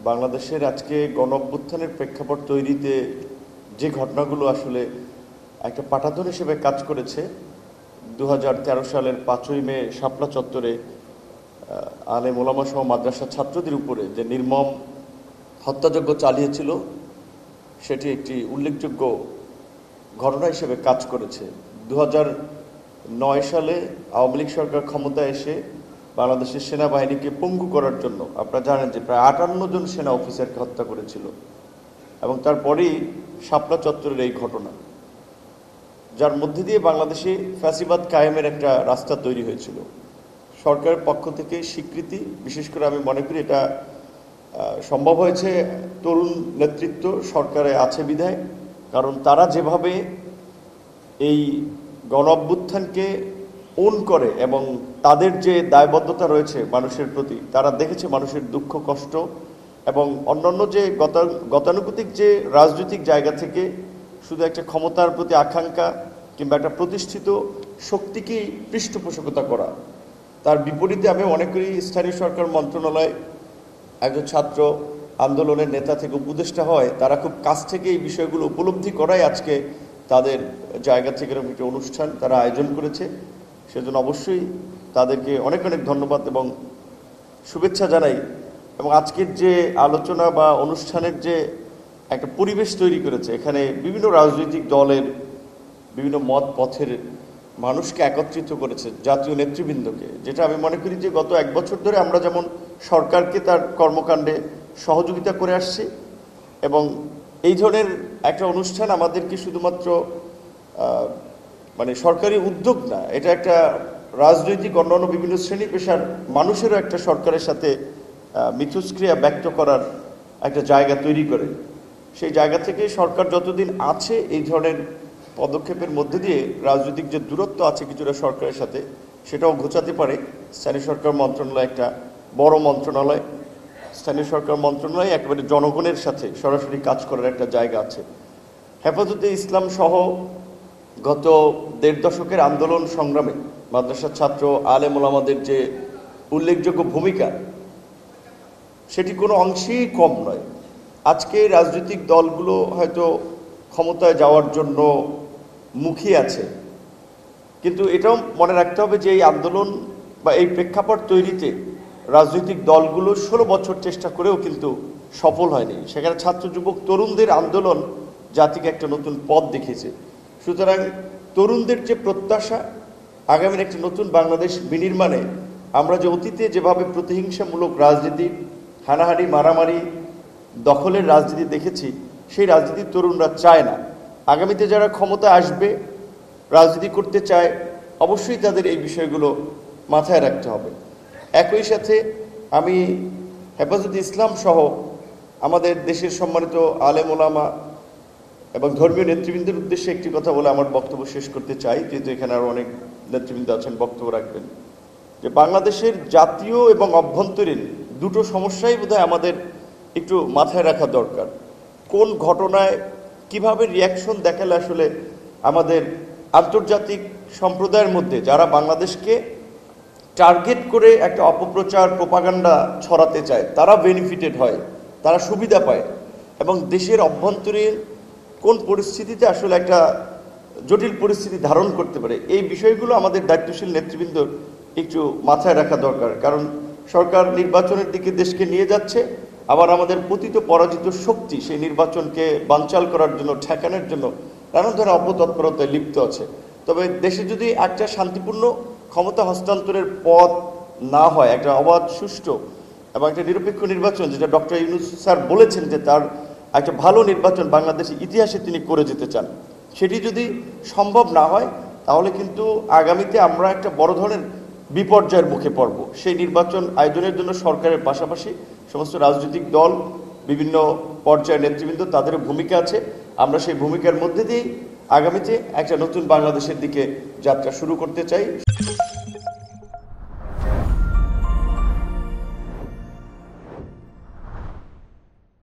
বাংলাদেশের আজকে গণঅভ্যুত্থানের প্রেক্ষাপট তৈরিতে যে ঘটনাগুলো আসলে একটা পাটাতন হিসেবে কাজ করেছে, 2013 সালের 5ই মে শাপলা চত্বরে আলেম ওলামা সহ মাদ্রাসা ছাত্রদের উপরে যে নির্মম হত্যাযজ্ঞ চালিয়েছিল, সেটি একটি উল্লেখযোগ্য ঘটনা হিসেবে কাজ করেছে। 2009 সালে আওয়ামী লীগ সরকার ক্ষমতায় এসে বাংলাদেশের সেনাবাহিনীকে পঙ্গু করার জন্য আপনারা জানেন যে প্রায় 58 জন সেনা অফিসারকে হত্যা করেছিল, এবং তারপরেই শাপলা চত্বরের এই ঘটনা, যার মধ্যে দিয়ে বাংলাদেশে ফ্যাসিবাদ কায়েমের একটা রাস্তা তৈরি হয়েছিল। সরকারের পক্ষ থেকে স্বীকৃতি, বিশেষ করে আমি মনে করি এটা সম্ভব হয়েছে তরুণ নেতৃত্ব সরকারে আছে বিধায়, কারণ তারা যেভাবে এই গণ অভ্যুত্থানকে ওন করে এবং তাদের যে দায়বদ্ধতা রয়েছে মানুষের প্রতি, তারা দেখেছে মানুষের দুঃখ কষ্ট এবং অন্যান্য যে গতানুগতিক যে রাজনৈতিক জায়গা থেকে শুধু একটা ক্ষমতার প্রতি আকাঙ্ক্ষা কিংবা একটা প্রতিষ্ঠিত শক্তিকেই পৃষ্ঠপোষকতা করা, তার বিপরীতে আমি মনে করি স্থানীয় সরকার মন্ত্রণালয় একজন ছাত্র আন্দোলনের নেতা থেকে উপদেষ্টা হয়, তারা খুব কাছ থেকে এই বিষয়গুলো উপলব্ধি করাই আজকে তাদের জায়গা থেকে এরকম একটি অনুষ্ঠান তারা আয়োজন করেছে। সেজন্য অবশ্যই তাদেরকে অনেক অনেক ধন্যবাদ এবং শুভেচ্ছা জানাই। এবং আজকের যে আলোচনা বা অনুষ্ঠানের যে একটা পরিবেশ তৈরি করেছে, এখানে বিভিন্ন রাজনৈতিক দলের বিভিন্ন মত পথের মানুষকে একত্রিত করেছে, জাতীয় নেতৃবৃন্দকে, যেটা আমি মনে করি যে গত 1 বছর ধরে আমরা যেমন সরকারকে তার কর্মকাণ্ডে সহযোগিতা করে আসছি, এবং এই ধরনের একটা অনুষ্ঠান আমাদেরকে শুধুমাত্র মানে সরকারি উদ্যোগ না, এটা একটা রাজনৈতিক অন্যান্য বিভিন্ন শ্রেণী পেশার মানুষেরও একটা সরকারের সাথে মিথস্ক্রিয়া ব্যক্ত করার একটা জায়গা তৈরি করে। সেই জায়গা থেকে সরকার যতদিন আছে এই ধরনের পদক্ষেপের মধ্যে দিয়ে রাজনৈতিক যে দূরত্ব আছে কিছুটা সরকারের সাথে, সেটাও ঘোচাতে পারে। স্থানীয় সরকার মন্ত্রণালয় একটা বড় মন্ত্রণালয়, স্থানীয় সরকার মন্ত্রণালয় একেবারে জনগণের সাথে সরাসরি কাজ করার একটা জায়গা আছে। হেফাজতে ইসলাম সহ গত 1.5 দশকের আন্দোলন সংগ্রামে মাদ্রাসার ছাত্র আলেম ওলামাদের যে উল্লেখযোগ্য ভূমিকা, সেটি কোনো অংশেই কম নয়। আজকে রাজনৈতিক দলগুলো হয়তো ক্ষমতায় যাওয়ার জন্য মুখিয়ে আছে, কিন্তু এটাও মনে রাখতে হবে যে এই আন্দোলন বা এই প্রেক্ষাপট তৈরিতে রাজনৈতিক দলগুলো 16 বছর চেষ্টা করেও কিন্তু সফল হয়নি। সেখানে ছাত্র যুবক তরুণদের আন্দোলন জাতিকে একটা নতুন পথ দেখিয়েছে। সুতরাং তরুণদের যে প্রত্যাশা, আগামীর একটা নতুন বাংলাদেশ বিনির্মাণে আমরা যে অতীতে যেভাবে প্রতিহিংসামূলক রাজনীতি, হানাহানি মারামারি দখলের রাজনীতি দেখেছি, সেই রাজনীতি তরুণরা চায় না। আগামীতে যারা ক্ষমতায় আসবে, রাজনীতি করতে চায়, অবশ্যই তাদের এই বিষয়গুলো মাথায় রাখতে হবে। একই সাথে আমি হেফাজতে ইসলাম সহ আমাদের দেশের সম্মানিত আলেম ওলামা এবং ধর্মীয় নেতৃবৃন্দের উদ্দেশ্যে একটি কথা বলে আমার বক্তব্য শেষ করতে চাই, যেহেতু এখানে আরও অনেক নেতৃবৃন্দ আছেন বক্তব্য রাখবেন, যে বাংলাদেশের জাতীয় এবং অভ্যন্তরীণ দুটো সমস্যাই বোধহয় আমাদের একটু মাথায় রাখা দরকার। কোন ঘটনায় কিভাবে রিয়াকশন দেখালে আসলে আমাদের আন্তর্জাতিক সম্প্রদায়ের মধ্যে যারা বাংলাদেশকে টার্গেট করে একটা অপপ্রচার প্রোপাগান্ডা ছড়াতে চায়, তারা বেনিফিটেড হয়, তারা সুবিধা পায়, এবং দেশের অভ্যন্তরীণ কোন পরিস্থিতিতে আসলে একটা জটিল পরিস্থিতি ধারণ করতে পারে, এই বিষয়গুলো আমাদের দায়িত্বশীল নেতৃবৃন্দ একটু মাথায় রাখা দরকার। কারণ সরকার নির্বাচনের দিকে দেশকে নিয়ে যাচ্ছে, আবার আমাদের পতিত পরাজিত শক্তি সেই নির্বাচনকে বানচাল করার জন্য, ঠেকানোর জন্য নানান ধরনের অপতৎপরতায় লিপ্ত আছে। তবে দেশে যদি একটা শান্তিপূর্ণ ক্ষমতা হস্তান্তরের পথ না হয়, একটা অবাধ, সুষ্ঠু এবং একটা নিরপেক্ষ নির্বাচন, যেটা ডক্টর ইউনূস স্যার বলেছেন যে তার একটা ভালো নির্বাচন বাংলাদেশের ইতিহাসে তিনি করে যেতে চান, সেটি যদি সম্ভব না হয়, তাহলে কিন্তু আগামীতে আমরা একটা বড় ধরনের বিপর্যয়ের মুখে পড়ব। সেই নির্বাচন আয়োজনের জন্য সরকারের পাশাপাশি সমস্ত রাজনৈতিক দল, বিভিন্ন পর্যায়ের নেতৃবৃন্দ, তাদেরও ভূমিকা আছে। আমরা সেই ভূমিকার মধ্যে দিয়েই আগামীতে একটা নতুন বাংলাদেশের দিকে যাত্রা শুরু করতে চাই।